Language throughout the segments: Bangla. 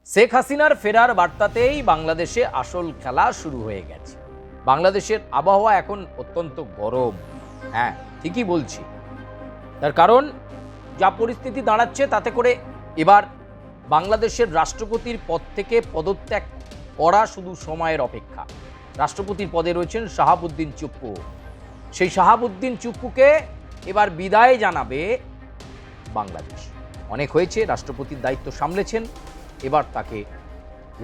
শেখ হাসিনার ফেরার বার্তাতেই বাংলাদেশে আসল খেলা শুরু হয়ে গেছে। বাংলাদেশের আবহাওয়া এখন অত্যন্ত গরম। হ্যাঁ, ঠিকই বলছি। তার কারণ যা পরিস্থিতি দাঁড়াচ্ছে তাতে করে এবার বাংলাদেশের রাষ্ট্রপতির পদ থেকে পদত্যাগ করা শুধু সময়ের অপেক্ষা। রাষ্ট্রপতির পদে রয়েছেন শাহাবুদ্দিন চুপ্পু। সেই শাহাবুদ্দিন চুপ্পুকে এবার বিদায় জানাবে বাংলাদেশ। অনেক হয়েছে, রাষ্ট্রপতির দায়িত্ব সামলেছেন, এবার তাকে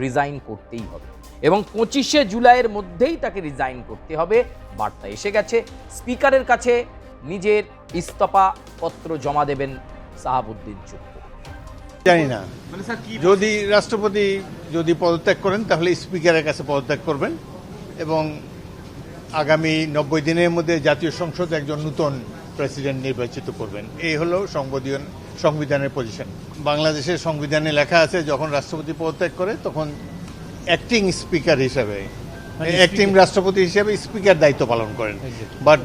রিজাইন করতেই হবে এবং 25শে জুলাইয়ের মধ্যেই তাকে রিজাইন করতে হবে। বার্তা এসে গেছে। স্পিকারের কাছে নিজের ইস্তফা পত্র জমা দেবেন শাহাবুদ্দিন চুপ্পু। জানি না, যদি রাষ্ট্রপতি যদি পদত্যাগ করেন তাহলে স্পিকারের কাছে পদত্যাগ করবেন এবং আগামী 90 দিনের মধ্যে জাতীয় সংসদ একজন নতুন প্রেসিডেন্ট নির্বাচিত করবেন। এই হলো সংবিধানের পজিশন। বাংলাদেশের সংবিধানে লেখা আছে যখন রাষ্ট্রপতি পদত্যাগ করে তখন অ্যাক্টিং স্পিকার হিসাবে অ্যাক্টিং রাষ্ট্রপতি হিসেবে স্পিকার দায়িত্ব পালন করেন, বাট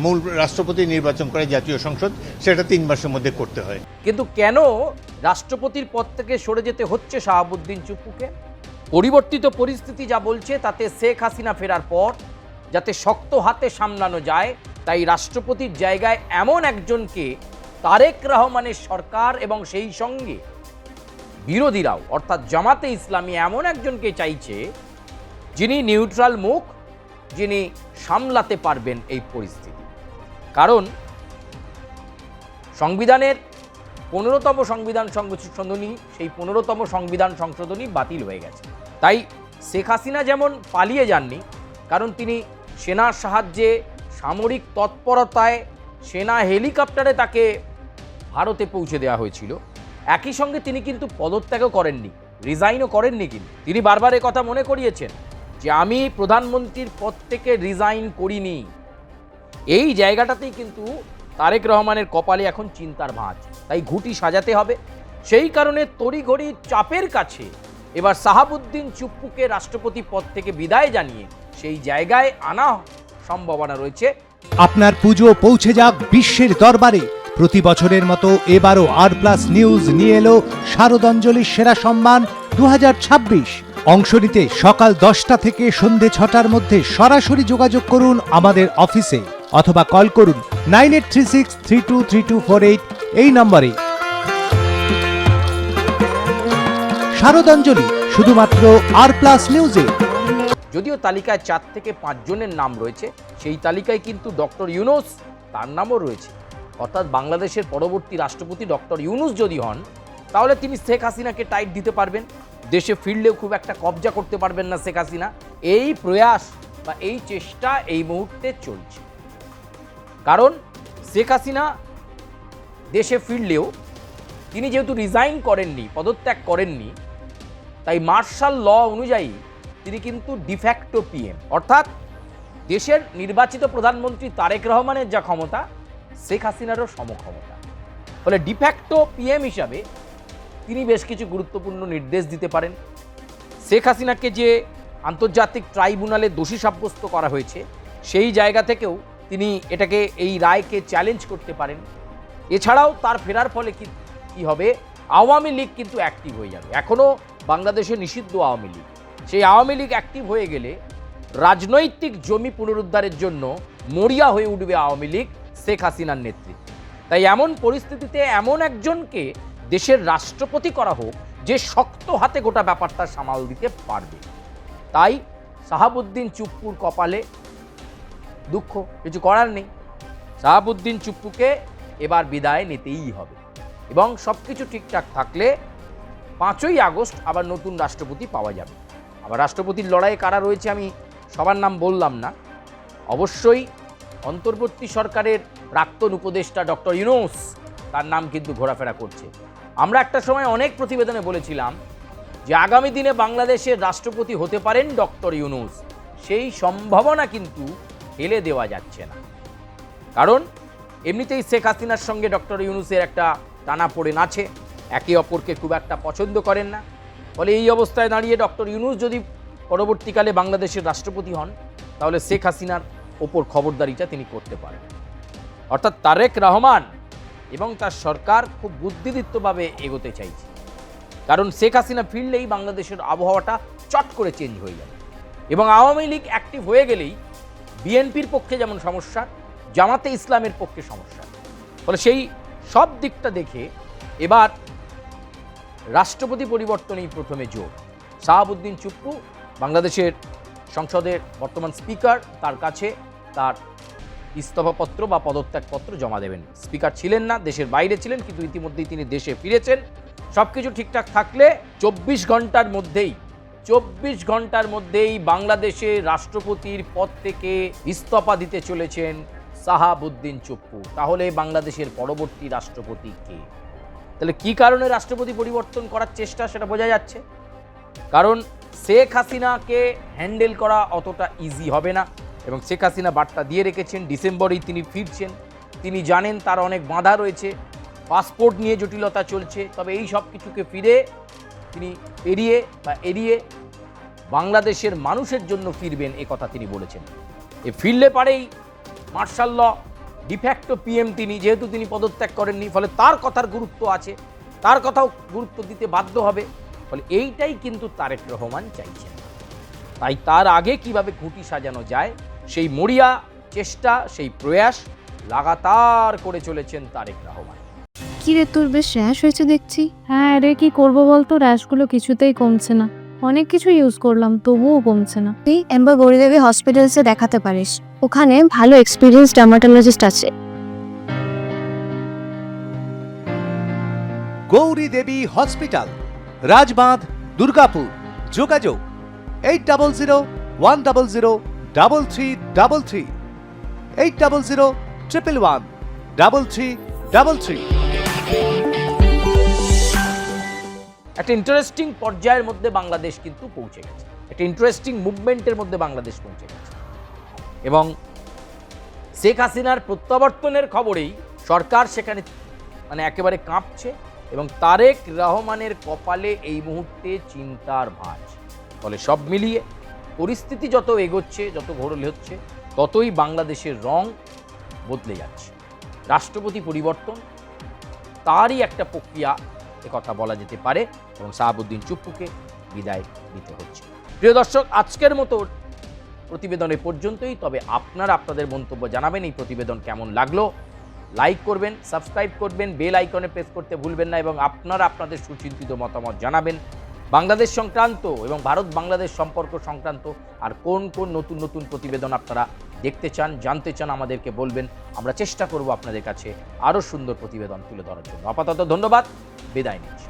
মূল রাষ্ট্রপতি নির্বাচন করে জাতীয় সংসদ, সেটা 3 মাসের মধ্যে করতে হয়। কিন্তু কেন রাষ্ট্রপতির পদ থেকে সরে যেতে হচ্ছে শাহাবুদ্দিন চুপ্পুকে? পরিবর্তিত পরিস্থিতি যা বলছে তাতে শেখ হাসিনা ফেরার পর যাতে শক্ত হাতে সামলানো যায়, তাই রাষ্ট্রপতির জায়গায় এমন একজনকে তারেক রহমানের সরকার এবং সেই সঙ্গে বিরোধীরাও অর্থাৎ জামাতে ইসলামী এমন একজনকে চাইছে যিনি নিউট্রাল মুখ, যিনি সামলাতে পারবেন এই পরিস্থিতি। কারণ সংবিধানের 15তম সংবিধান সংশোধনী, সেই 15তম সংবিধান সংশোধনী বাতিল হয়ে গেছে। তাই শেখ হাসিনা যেমন পালিয়ে যাননি, কারণ তিনি সেনার সাহায্যে সামরিক তৎপরতায় সেনা হেলিকপ্টারে তাকে ভারতে পৌঁছে দেওয়া হয়েছিল, একই সঙ্গে তিনি কিন্তু পদত্যাগও করেননি, রিজাইনও করেননি। কিন্তু তিনি বারবার কথা মনে করিয়েছেন যে আমি প্রধানমন্ত্রীর পদ থেকে রিজাইন করিনি। এই জায়গাটাতেই কিন্তু তারেক রহমানের কপালে এখন চিন্তার ভাঁজ, তাই ঘুঁটি সাজাতে হবে। সেই কারণে তড়িঘড়ি চাপের কাছে এবার শাহাবুদ্দিন চুপ্পুকে রাষ্ট্রপতি পদ থেকে বিদায় জানিয়ে সেই জায়গায় আনা সম্ভাবনা রয়েছে। আপনার পুজো পৌঁছে যাক বিশ্বের দরবারে। প্রতি বছরের মতো এবারও আর+ নিউজ নিয়ে এলো শারদাঞ্জলির সেরা সম্মান 2026। অংশ নিতে সকাল 10টা থেকে সন্ধে 6টার মধ্যে সরাসরি যোগাযোগ করুন আমাদের অফিসে অথবা কল করুন 9836323248 এই নম্বরে। শারদাঞ্জলি শুধুমাত্র আর+ নিউজে। যদিও তালিকায় 4 থেকে 5 জনের নাম রয়েছে, সেই তালিকায় কিন্তু ডক্টর ইউনূস, তার নামও রয়েছে। অর্থাৎ বাংলাদেশের পরবর্তী রাষ্ট্রপতি ডক্টর ইউনূস যদি হন, তাহলে তিনি শেখ হাসিনাকে টাইট দিতে পারবেন। দেশে ফিরলেও খুব একটা কবজা করতে পারবেন না শেখ হাসিনা। এই প্রয়াস বা এই চেষ্টা এই মুহূর্তে চলছে। কারণ শেখ হাসিনা দেশে ফিরলেও তিনি যেহেতু রিজাইন করেননি, পদত্যাগ করেননি, তাই মার্শাল ল অনুযায়ী তিনি কিন্তু ডিফ্যাক্টো পিএম, অর্থাৎ দেশের নির্বাচিত প্রধানমন্ত্রী তারেক রহমানের যা ক্ষমতা, শেখ হাসিনারও সমক্ষমতা। ফলে ডিফ্যাক্টো পিএম হিসাবে তিনি বেশ কিছু গুরুত্বপূর্ণ নির্দেশ দিতে পারেন। শেখ হাসিনাকে যে আন্তর্জাতিক ট্রাইব্যুনালে দোষী সাব্যস্ত করা হয়েছে, সেই জায়গা থেকেও তিনি এটাকে, এই রায়কে চ্যালেঞ্জ করতে পারেন। এছাড়াও তার ফেরার ফলে কি হবে, আওয়ামী লীগ কিন্তু অ্যাক্টিভ হয়ে যাবে। এখনও বাংলাদেশে নিষিদ্ধ আওয়ামী লীগ, সেই আওয়ামী লীগ অ্যাক্টিভ হয়ে গেলে রাজনৈতিক জমি পুনরুদ্ধারের জন্য মরিয়া হয়ে উঠবে আওয়ামী লীগ শেখ হাসিনার নেতৃত্বে। তাই এমন পরিস্থিতিতে এমন একজনকে দেশের রাষ্ট্রপতি করা হোক যে শক্ত হাতে গোটা ব্যাপারটা সামাল দিতে পারবে। তাই শাহাবুদ্দিন চুপ্পুর কপালে দুঃখ, কিছু করার নেই। শাহাবুদ্দিন চুপ্পুকে এবার বিদায় নিতেই হবে এবং সব কিছু ঠিকঠাক থাকলে 5ই আগস্ট আবার নতুন রাষ্ট্রপতি পাওয়া যাবে। আবার রাষ্ট্রপতির লড়াইয়ে কারা রয়েছে আমি সবার নাম বললাম না। অবশ্যই অন্তর্বর্তী সরকারের প্রাক্তন উপদেষ্টা ডক্টর ইউনূস, তার নাম কিন্তু ঘোরাফেরা করছে। আমরা একটা সময় অনেক প্রতিবেদনে বলেছিলাম যে আগামী দিনে বাংলাদেশের রাষ্ট্রপতি হতে পারেন ডক্টর ইউনূস। সেই সম্ভাবনা কিন্তু ফেলে দেওয়া যাচ্ছে না, কারণ এমনিতেই শেখ হাসিনার সঙ্গে ডক্টর ইউনূসের একটা টানাপোড়েন আছে, একে অপরকে খুব একটা পছন্দ করেন না। ফলে এই অবস্থায় দাঁড়িয়ে ডক্টর ইউনূস যদি পরবর্তীকালে বাংলাদেশের রাষ্ট্রপতি হন, তাহলে শেখ হাসিনার ওপর খবরদারিটা তিনি করতে পারেন। অর্থাৎ তারেক রহমান এবং তার সরকার খুব বুদ্ধিদীপ্তভাবে এগোতে চাইছে। কারণ শেখ হাসিনা ফিরলেই বাংলাদেশের আবহাওয়াটা চট করে চেঞ্জ হয়ে যাবে, এবং আওয়ামী লীগ অ্যাক্টিভ হয়ে গেলেই বিএনপির পক্ষে যেমন সমস্যা, জামাতে ইসলামের পক্ষে সমস্যা। ফলে সেই সব দিকটা দেখে এবার রাষ্ট্রপতি পরিবর্তনেই প্রথমে জোর। শাহাবুদ্দিন চুপ্পু বাংলাদেশের সংসদের বর্তমান স্পিকার, তার কাছে তার ইস্তফাপত্র বা পদত্যাগপত্র জমা দেবেন। স্পিকার ছিলেন না, দেশের বাইরে ছিলেন, কিন্তু ইতিমধ্যেই তিনি দেশে ফিরেছেন। সব কিছু ঠিকঠাক থাকলে 24 ঘন্টার মধ্যেই বাংলাদেশের রাষ্ট্রপতির পদ থেকে ইস্তফা দিতে চলেছেন শাহাবুদ্দিন চুপ্পু। তাহলে বাংলাদেশের পরবর্তী রাষ্ট্রপতি কে? তাহলে কি কারণে রাষ্ট্রপতি পরিবর্তন করার চেষ্টা সেটা বোঝা যাচ্ছে। কারণ শেখ হাসিনাকে হ্যান্ডেল করা অতটা ইজি হবে না, এবং শেখ হাসিনা বার্তা দিয়ে রেখেছেন ডিসেম্বরেই তিনি ফিরছেন। তিনি জানেন তার অনেক বাধা রয়েছে, পাসপোর্ট নিয়ে জটিলতা চলছে, তবে এই সব কিছুকে তিনি এড়িয়ে বাংলাদেশের মানুষের জন্য ফিরবেন, এ কথা তিনি বলেছেন। ফিরলে পারেই মার্শাল ল, ডিফ্যাক্টো পিএম তিনি, যেহেতু তিনি পদত্যাগ করেননি, ফলে তার কথার গুরুত্ব আছে, তার কথাও গুরুত্ব দিতে বাধ্য হবে। ফলে এইটাই কিন্তু তারেক রহমান চাইছেন। তাই তার আগে কিভাবে খুঁটি সাজানো যায় সেই মরিয়া চেষ্টা, সেই প্রয়াস লাগাতার করে চলেছেন তারেক রহমান। কি রে, তোর বেশ র্যাশ হয়েছে দেখছি। হ্যাঁ রে, কি করবো বলতো, র্যাশগুলো কিছুতেই কমছে না। অনেক কিছু ইউজ করলাম তবুও কমছে না। তুই এম্বার গৌরীদেবী হসপিটালসে দেখাতে পারিস, ওখানে ভালো এক্সপিরিয়েন্স ডার্মাটোলজিস্ট আছে। গৌরী দেবী হসপিটাল, রাজবাঁধ, দুর্গাপুর। যোগাযোগ 8001003333, 8001113333। একটা ইন্টারেস্টিং পর্যায়ের মধ্যে বাংলাদেশ কিন্তু পৌঁছে গেছে, একটা ইন্টারেস্টিং মুভমেন্টের মধ্যে বাংলাদেশ পৌঁছে গেছে, এবং শেখ হাসিনার প্রত্যাবর্তনের খবরেই সরকার সেখানে একেবারে কাঁপছে, এবং তারেক রহমানের কপালে এই মুহূর্তে চিন্তার ভাঁজ। ফলে সব মিলিয়ে পরিস্থিতি যত এগোচ্ছে, যত ঘোরলে হচ্ছে, ততই বাংলাদেশের রং বদলে যাচ্ছে। রাষ্ট্রপতি পরিবর্তন তারই একটা প্রক্রিয়া, কথা বলা যেতে পারে, এবং শাহাবুদ্দিন চুপ্পুকে বিদায় দিতে হচ্ছে। প্রিয় দর্শক, আজকের মতো প্রতিবেদন এ পর্যন্তই। তবে আপনারা আপনাদের মন্তব্য জানাবেন, এই প্রতিবেদন কেমন লাগলো, লাইক করবেন, সাবস্ক্রাইব করবেন, বেল আইকনে প্রেস করতে ভুলবেন না, এবং আপনারা আপনাদের সুচিন্তিত মতামত জানাবেন বাংলাদেশ সংক্রান্ত এবং ভারত বাংলাদেশ সম্পর্ক সংক্রান্ত। আর কোন কোন নতুন নতুন প্রতিবেদন আপনারা দেখতে চান, জানতে চান, আমাদেরকে বলবেন। আমরা চেষ্টা করব আপনাদের কাছে আরও সুন্দর প্রতিবেদন তুলে ধরার জন্য। আপাতত ধন্যবাদ, বিদায় নিচ্ছি।